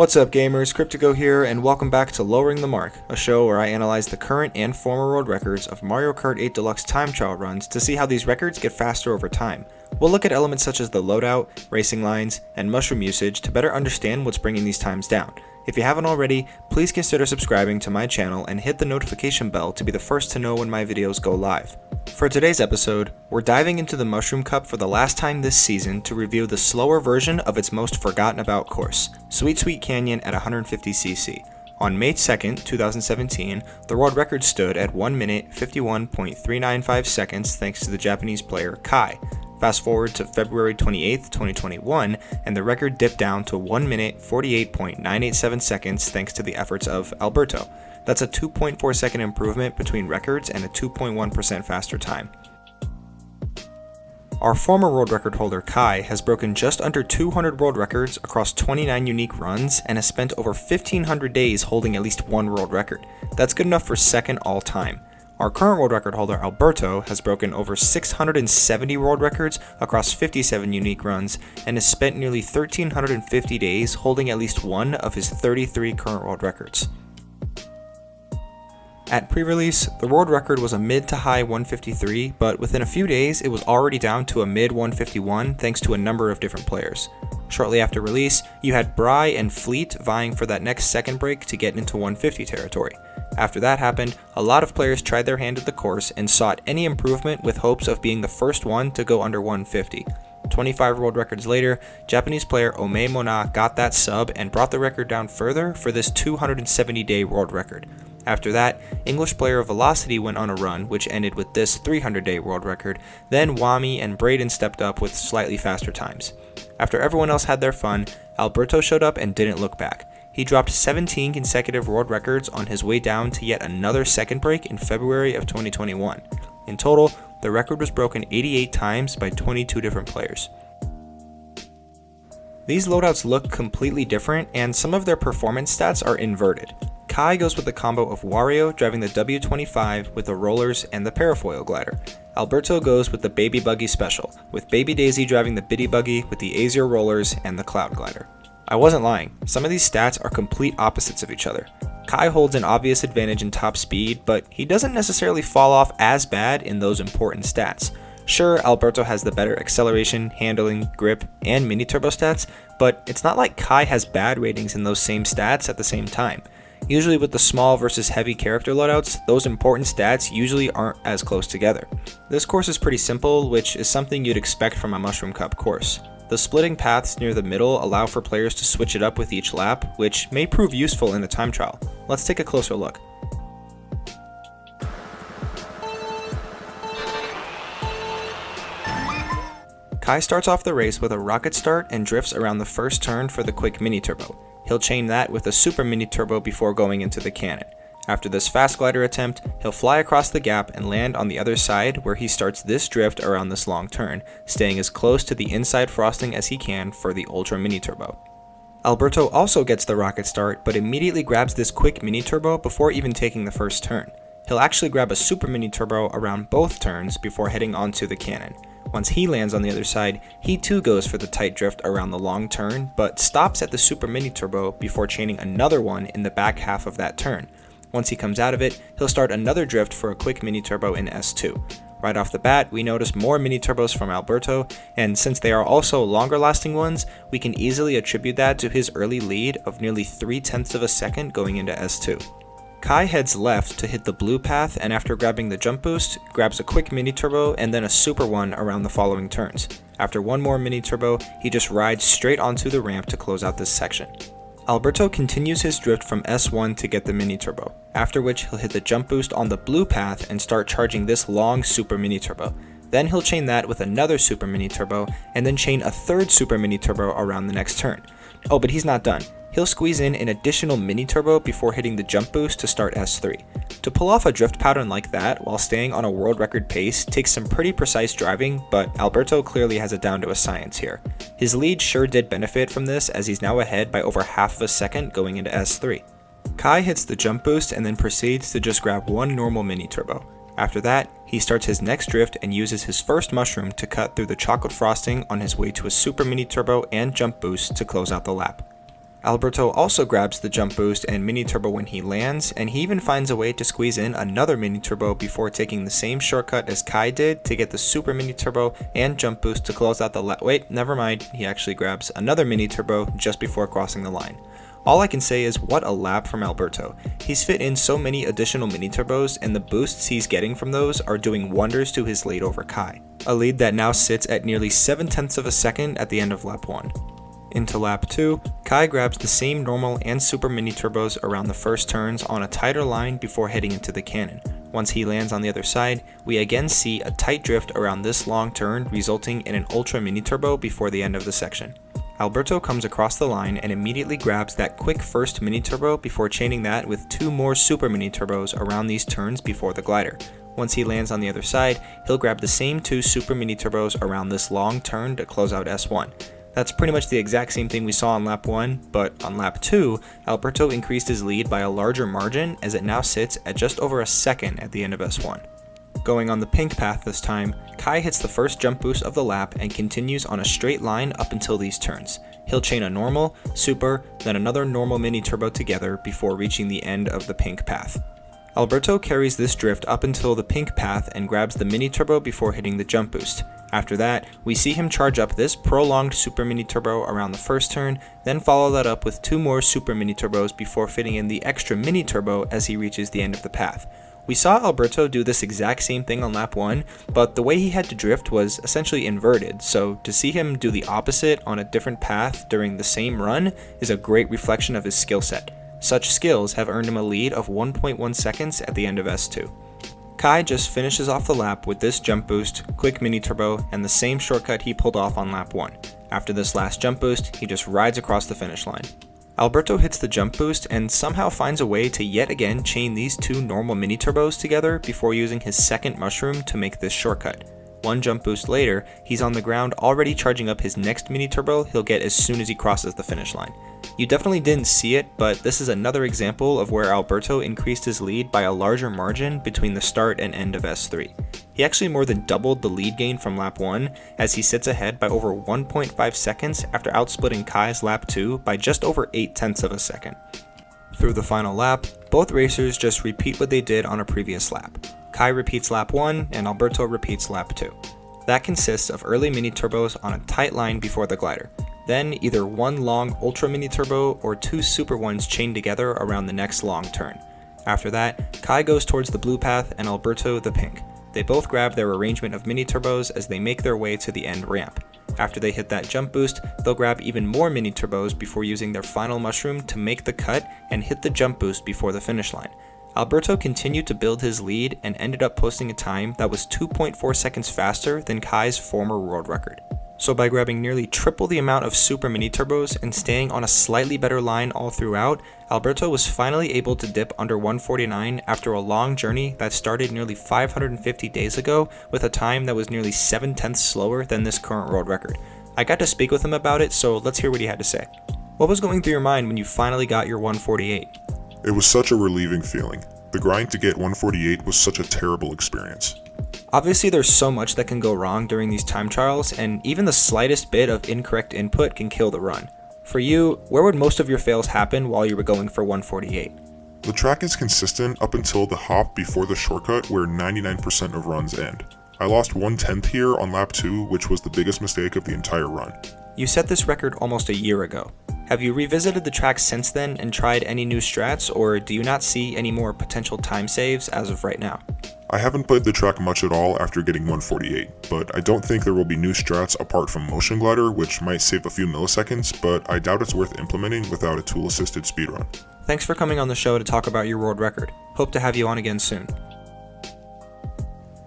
What's up gamers, Cryptigo here, and welcome back to Lowering the Mark, a show where I analyze the current and former world records of Mario Kart 8 Deluxe time trial runs to see how these records get faster over time. We'll look at elements such as the loadout, racing lines, and mushroom usage to better understand what's bringing these times down. If you haven't already, please consider subscribing to my channel and hit the notification bell to be the first to know when my videos go live. For today's episode, we're diving into the Mushroom Cup for the last time this season to review the slower version of its most forgotten about course, Sweet Sweet Canyon at 150cc. On May 2nd, 2017, the world record stood at 1 minute 51.395 seconds thanks to the Japanese player Kai. Fast forward to February 28th, 2021, and the record dipped down to 1 minute 48.987 seconds thanks to the efforts of Alberto. That's a 2.4 second improvement between records and a 2.1% faster time. Our former world record holder Kai has broken just under 200 world records across 29 unique runs and has spent over 1,500 days holding at least one world record. That's good enough for second all time. Our current world record holder Alberto has broken over 670 world records across 57 unique runs and has spent nearly 1,350 days holding at least one of his 33 current world records. At pre-release, the world record was a mid to high 153, but within a few days it was already down to a mid 151 thanks to a number of different players. Shortly after release, you had Bry and Fleet vying for that next second break to get into 150 territory. After that happened, a lot of players tried their hand at the course and sought any improvement with hopes of being the first one to go under 150. 25 world records later, Japanese player Ome Mona got that sub and brought the record down further for this 270-day world record. After that, English player Velocity went on a run, which ended with this 300-day world record. Then Wami and Braden stepped up with slightly faster times. After everyone else had their fun, Alberto showed up and didn't look back. He dropped 17 consecutive world records on his way down to yet another second break in February of 2021. In total, the record was broken 88 times by 22 different players. These loadouts look completely different, and some of their performance stats are inverted. Kai goes with the combo of Wario driving the W25 with the rollers and the parafoil glider. Alberto goes with the Baby Buggy Special, with Baby Daisy driving the Biddy Buggy with the Azure rollers and the Cloud glider. I wasn't lying, some of these stats are complete opposites of each other. Kai holds an obvious advantage in top speed, but he doesn't necessarily fall off as bad in those important stats. Sure, Alberto has the better acceleration, handling, grip, and mini turbo stats, but it's not like Kai has bad ratings in those same stats at the same time. Usually with the small versus heavy character loadouts, those important stats usually aren't as close together. This course is pretty simple, which is something you'd expect from a Mushroom Cup course. The splitting paths near the middle allow for players to switch it up with each lap, which may prove useful in the time trial. Let's take a closer look. Kai starts off the race with a rocket start and drifts around the first turn for the quick mini turbo. He'll chain that with a super mini turbo before going into the cannon. After this fast glider attempt, he'll fly across the gap and land on the other side where he starts this drift around this long turn, staying as close to the inside frosting as he can for the ultra mini turbo. Alberto also gets the rocket start, but immediately grabs this quick mini turbo before even taking the first turn. He'll actually grab a super mini turbo around both turns before heading onto the cannon. Once he lands on the other side, he too goes for the tight drift around the long turn, but stops at the super mini turbo before chaining another one in the back half of that turn. Once he comes out of it, he'll start another drift for a quick mini turbo in S2. Right off the bat, we notice more mini turbos from Alberto, and since they are also longer lasting ones, we can easily attribute that to his early lead of nearly 0.3 of a second going into S2. Kai heads left to hit the blue path, and after grabbing the jump boost, grabs a quick mini turbo and then a super one around the following turns. After one more mini turbo, he just rides straight onto the ramp to close out this section. Alberto continues his drift from S1 to get the mini turbo, after which he'll hit the jump boost on the blue path and start charging this long super mini turbo. Then he'll chain that with another super mini turbo, and then chain a third super mini turbo around the next turn. Oh, but he's not done. He'll squeeze in an additional mini turbo before hitting the jump boost to start S3. To pull off a drift pattern like that while staying on a world record pace takes some pretty precise driving, but Alberto clearly has it down to a science here. His lead sure did benefit from this, as he's now ahead by over half of a second going into S3. Kai hits the jump boost and then proceeds to just grab one normal mini turbo. After that, he starts his next drift and uses his first mushroom to cut through the chocolate frosting on his way to a super mini turbo and jump boost to close out the lap. Alberto also grabs the jump boost and mini turbo when he lands, and he even finds a way to squeeze in another mini turbo before taking the same shortcut as Kai did to get the super mini turbo and jump boost to close out the wait, never mind, he actually grabs another mini turbo just before crossing the line. All I can say is what a lap from Alberto. He's fit in so many additional mini turbos, and the boosts he's getting from those are doing wonders to his lead over Kai. A lead that now sits at nearly 7/10 of a second at the end of lap 1. Into lap 2, Kai grabs the same normal and super mini turbos around the first turns on a tighter line before heading into the cannon. Once he lands on the other side, we again see a tight drift around this long turn, resulting in an ultra mini turbo before the end of the section. Alberto comes across the line and immediately grabs that quick first mini turbo before chaining that with 2 more super mini turbos around these turns before the glider. Once he lands on the other side, he'll grab the same 2 super mini turbos around this long turn to close out S1. That's pretty much the exact same thing we saw on lap 1, but on lap 2, Alberto increased his lead by a larger margin as it now sits at just over a second at the end of S1. Going on the pink path this time, Kai hits the first jump boost of the lap and continues on a straight line up until these turns. He'll chain a normal, super, then another normal mini turbo together before reaching the end of the pink path. Alberto carries this drift up until the pink path and grabs the mini turbo before hitting the jump boost. After that, we see him charge up this prolonged super mini turbo around the first turn, then follow that up with 2 more super mini turbos before fitting in the extra mini turbo as he reaches the end of the path. We saw Alberto do this exact same thing on lap 1, but the way he had to drift was essentially inverted, so to see him do the opposite on a different path during the same run is a great reflection of his skill set. Such skills have earned him a lead of 1.1 seconds at the end of S2. Kai just finishes off the lap with this jump boost, quick mini turbo, and the same shortcut he pulled off on lap 1. After this last jump boost, he just rides across the finish line. Alberto hits the jump boost and somehow finds a way to yet again chain these 2 normal mini turbos together before using his second mushroom to make this shortcut. 1 jump boost later, he's on the ground already charging up his next mini turbo he'll get as soon as he crosses the finish line. You definitely didn't see it, but this is another example of where Alberto increased his lead by a larger margin between the start and end of S3. He actually more than doubled the lead gain from lap 1 as he sits ahead by over 1.5 seconds after outsplitting Kai's lap 2 by just over 0.8 of a second. Through the final lap, both racers just repeat what they did on a previous lap. Kai repeats lap 1 and Alberto repeats lap 2. That consists of early mini turbos on a tight line before the glider. Then either 1 long ultra mini turbo or 2 super ones chained together around the next long turn. After that, Kai goes towards the blue path and Alberto the pink. They both grab their arrangement of mini turbos as they make their way to the end ramp. After they hit that jump boost, they'll grab even more mini turbos before using their final mushroom to make the cut and hit the jump boost before the finish line. Alberto continued to build his lead and ended up posting a time that was 2.4 seconds faster than Kai's former world record. So by grabbing nearly triple the amount of super mini turbos and staying on a slightly better line all throughout, Alberto was finally able to dip under 149 after a long journey that started nearly 550 days ago with a time that was nearly 7/10 slower than this current world record. I got to speak with him about it, so let's hear what he had to say. What was going through your mind when you finally got your 148? It was such a relieving feeling. The grind to get 148 was such a terrible experience. Obviously there's so much that can go wrong during these time trials, and even the slightest bit of incorrect input can kill the run. For you, where would most of your fails happen while you were going for 148? The track is consistent up until the hop before the shortcut where 99% of runs end. I lost 1/10 here on lap 2, which was the biggest mistake of the entire run. You set this record almost a year ago. Have you revisited the track since then and tried any new strats, or do you not see any more potential time saves as of right now? I haven't played the track much at all after getting 148, but I don't think there will be new strats apart from Motion Glider, which might save a few milliseconds, but I doubt it's worth implementing without a tool-assisted speedrun. Thanks for coming on the show to talk about your world record. Hope to have you on again soon.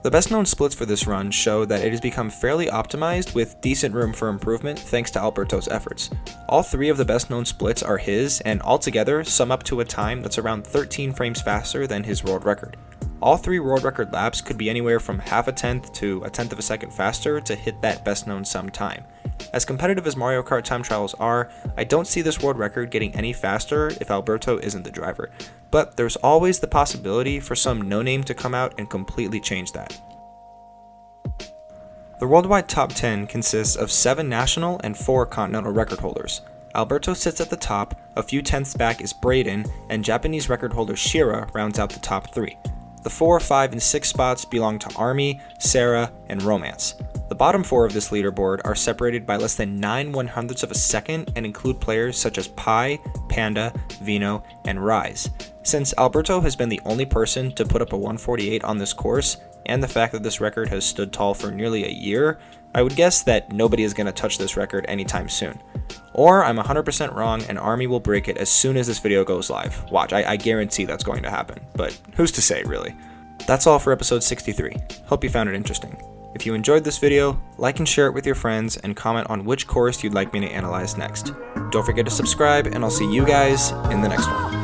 The best known splits for this run show that it has become fairly optimized with decent room for improvement thanks to Alberto's efforts. All 3 of the best known splits are his, and altogether sum up to a time that's around 13 frames faster than his world record. All 3 world record laps could be anywhere from half a tenth to a tenth of a second faster to hit that best known sum time. As competitive as Mario Kart time trials are, I don't see this world record getting any faster if Alberto isn't the driver, but there's always the possibility for some no-name to come out and completely change that. The worldwide top 10 consists of 7 national and 4 continental record holders. Alberto sits at the top, a few tenths back is Braden, and Japanese record holder Shira rounds out the top 3. The 4, 5, and 6 spots belong to Army, Sarah, and Romance. The bottom 4 of this leaderboard are separated by less than 9/100ths of a second and include players such as Pi, Panda, Vino, and Rise. Since Alberto has been the only person to put up a 148 on this course, and the fact that this record has stood tall for nearly a year, I would guess that nobody is going to touch this record anytime soon. Or I'm 100% wrong and Army will break it as soon as this video goes live. Watch, I guarantee that's going to happen, but who's to say, really? That's all for episode 63. Hope you found it interesting. If you enjoyed this video, like and share it with your friends and comment on which course you'd like me to analyze next. Don't forget to subscribe and I'll see you guys in the next one.